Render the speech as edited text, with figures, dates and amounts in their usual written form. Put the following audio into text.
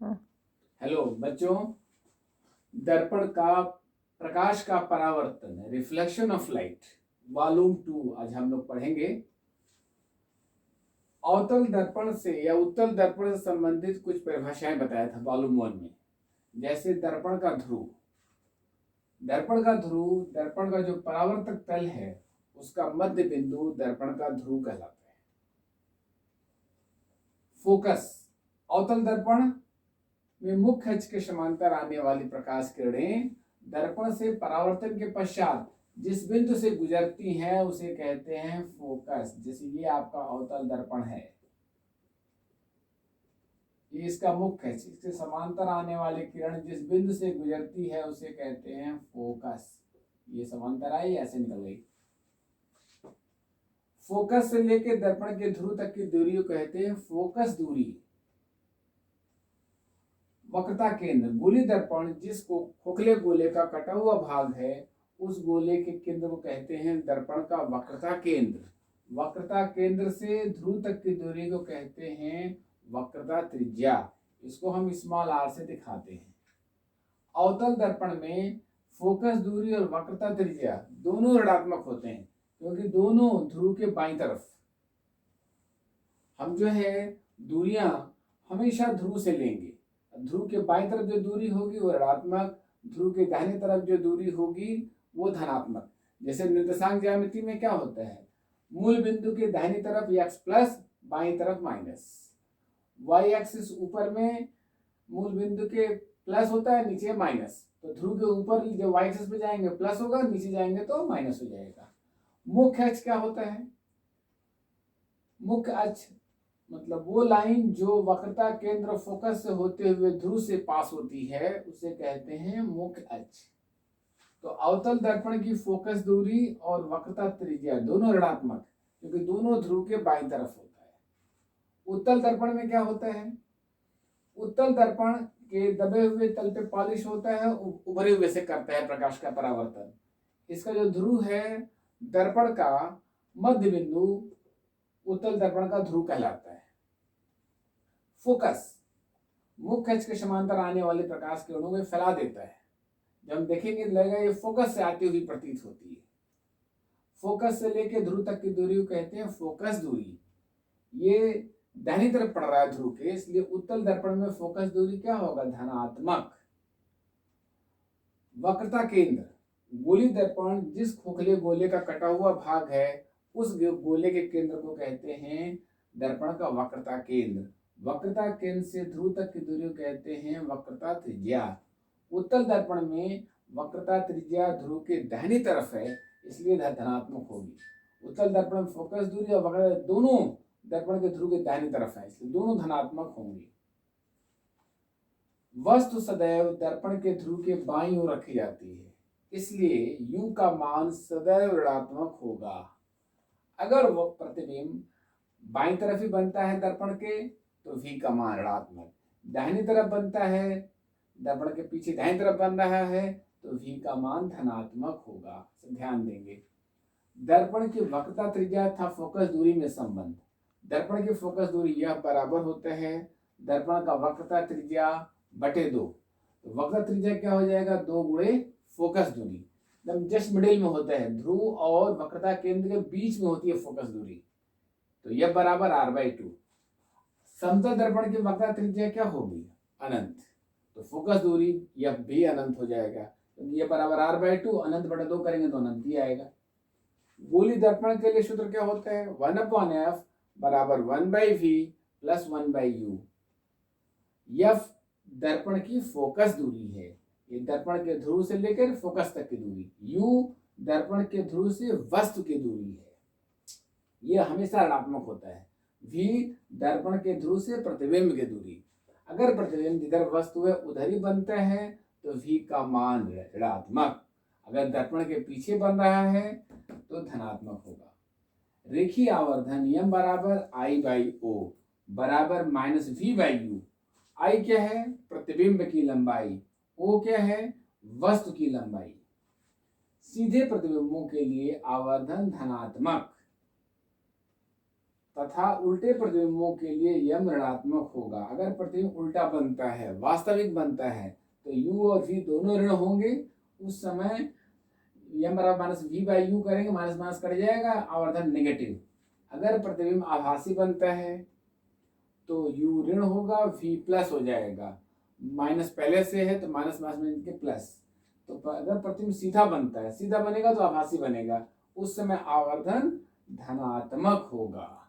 हाँ। हेलो बच्चों, दर्पण का प्रकाश का परावर्तन, रिफ्लेक्शन ऑफ लाइट, वॉल्यूम 2 आज हम लोग पढ़ेंगे। अवतल दर्पण से या उत्तल दर्पण से संबंधित कुछ परिभाषाएं बताया था वॉल्यूम 1 में। जैसे दर्पण का ध्रुव, दर्पण का जो परावर्तक तल है उसका मध्य बिंदु दर्पण का ध्रुव कहलाता है। फोकस, अवतल दर्पण में मुख्य अक्ष के समांतर आने वाली प्रकाश किरणें दर्पण से परावर्तन के पश्चात जिस बिंदु से गुजरती हैं उसे कहते हैं फोकस। जैसे ये आपका अवतल दर्पण है, ये इसका मुख्य अक्ष, इसके समांतर आने वाली किरण जिस बिंदु से गुजरती है उसे कहते हैं फोकस। ये समांतर आई, ऐसे निकल गई। फोकस से लेकर दर्पण के ध्रुव तक की दूरी को कहते हैं फोकस दूरी। वक्रता केंद्र, गोली दर्पण जिसको खोखले गोले का कटा हुआ भाग है उस गोले के केंद्र को कहते हैं दर्पण का वक्रता केंद्र। वक्रता केंद्र से ध्रुव तक की दूरी को कहते हैं वक्रता त्रिज्या। इसको हम स्मॉल आर से दिखाते हैं। अवतल दर्पण में फोकस दूरी और वक्रता त्रिज्या दोनों ऋणात्मक होते हैं, क्योंकि दोनों ध्रुव के बाईं तरफ हम जो है दूरियां हमेशा ध्रुव से लेंगे। ध्रुव के बाईं तरफ जो दूरी होगी वो ऋणात्मक, ध्रुव के दाहिने तरफ जो दूरी होगी वो धनात्मक। जैसे निर्देशांक ज्यामिति में क्या होता है, मूल बिंदु के दाहिनी तरफ x प्लस, बाईं तरफ माइनस। वाई एक्सिस ऊपर में मूल बिंदु के प्लस होता है, नीचे माइनस। तो ध्रुव के ऊपर जब वाई एक्सिस पे जाएंगे प्लस होगा, नीचे जाएंगे तो माइनस हो जाएगा। मुख्य अक्ष क्या होता है, मुख्य अक्ष मतलब वो लाइन जो वक्रता केंद्र फोकस से होते हुए ध्रुव से पास होती है उसे कहते हैं मुख्य अक्ष। तो अवतल दर्पण की फोकस दूरी और वक्रता त्रिज्या दोनों ऋणात्मक, क्योंकि दोनों ध्रुव के बाईं तरफ होता है। उत्तल दर्पण में क्या होता है, उत्तल दर्पण के दबे हुए तल पे पॉलिश होता है, उभरे हुए से करता है प्रकाश का परावर्तन। इसका जो ध्रुव है दर्पण का मध्य बिंदु उत्तल दर्पण का ध्रुव कहलाता है। फोकस मुख्य अक्ष के समांतर आने वाले प्रकाश किरणों को फैला देता है। जब हम देखेंगे लगेगा ये फोकस से आती हुई प्रतीत होती है। फोकस से लेकर ध्रुव तक की दूरी को कहते हैं फोकस दूरी। ये दाहिनी तरफ पड़ रहा है ध्रुव के, इसलिए उत्तल दर्पण में फोकस दूरी क्या होगा, धनात्मक। वक्रता केंद्र, गोली दर्पण जिस खोखले गोले का कटा हुआ भाग है उस गोले के केंद्र को कहते हैं दर्पण का वक्रता केंद्र। वक्रता केंद्र से ध्रुव तक की दूरी को कहते हैं वक्रता त्रिज्या। उत्तल दर्पण में वक्रता त्रिज्या ध्रुव के दाहिनी तरफ है, इसलिए धनात्मक होगी। उत्तल दर्पण में फोकस दूरी और वक्रता दोनों दर्पण के ध्रुव के दाहिनी तरफ है, इसलिए दोनों धनात्मक होंगी। वस्तु सदैव दर्पण के ध्रुव के बाईं ओर रखी जाती है, इसलिए U का मान सदैव ऋणात्मक होगा। अगर वो प्रतिबिंब बाईं तरफ ही बनता है दर्पण के तो V का मान ऋणात्मक, दाहिनी तरफ बनता है दर्पण के पीछे दाहिनी तरफ बन रहा है तो V का मान धनात्मक होगा। ध्यान देंगे, दर्पण की वक्रता त्रिज्या था फोकस दूरी में संबंध। दर्पण की फोकस दूरी यह बराबर होता है दर्पण का वक्रता त्रिज्या बटे 2। तो वक्रता त्रिज्या क्या हो जाएगा, 2 गुणे फोकस दूरी। एकदम जस्ट मिडिल में होता है, ध्रुव और वक्रता केंद्र के बीच में होती है फोकस दूरी। तो यह बराबर r/2। समतल दर्पण की वक्रता त्रिज्या क्या होगी, अनंत। तो फोकस दूरी यह भी अनंत हो जाएगा। तो यह बराबर r/2, अनंत बटा 2 करेंगे तो अनंत ही आएगा। गोली दर्पण के लिए सूत्र क्या होता है, 1/f बराबर 1/v प्लस 1/u। f दर्पण की फोकस दूरी है, ये दर्पण के ध्रुव से लेकर फोकस तक की दूरी। u दर्पण के ध्रुव से वस्तु की दूरी है, यह हमेशा ऋणात्मक होता है। v दर्पण के ध्रुव से प्रतिबिंब की दूरी। अगर प्रतिबिंब जिधर वस्तु है उधर ही बनता है तो v का मान ऋणात्मक, अगर दर्पण के पीछे बन रहा है तो धनात्मक होगा। रेखीय आवर्धन नियम बराबर I/O बराबर -v/u। I क्या है, प्रतिबिंब की लंबाई, O क्या है, वस्तु की लंबाई। सीधे प्रतिबिंबों के लिए आवर्धन धनात्मक तथा उल्टे प्रतिबिंबों के लिए यम ऋणात्मक होगा। अगर प्रतिबिंब उल्टा बनता है, वास्तविक बनता है, तो u और v दोनों ऋण होंगे। उस समय यम बराबर माइनस वी बाई यू करेंगे, माइनस माइनस कट जाएगा, आवर्धन नेगेटिव। अगर प्रतिबिंब आभासी बनता है तो u ऋण होगा, v प्लस हो जाएगा। माइनस पहले से है तो माइनस माइनस में के प्लस। तो अगर प्रतिबिंब सीधा बनता है, सीधा बनेगा तो आभासी बनेगा, उस समय आवर्धन धनात्मक होगा।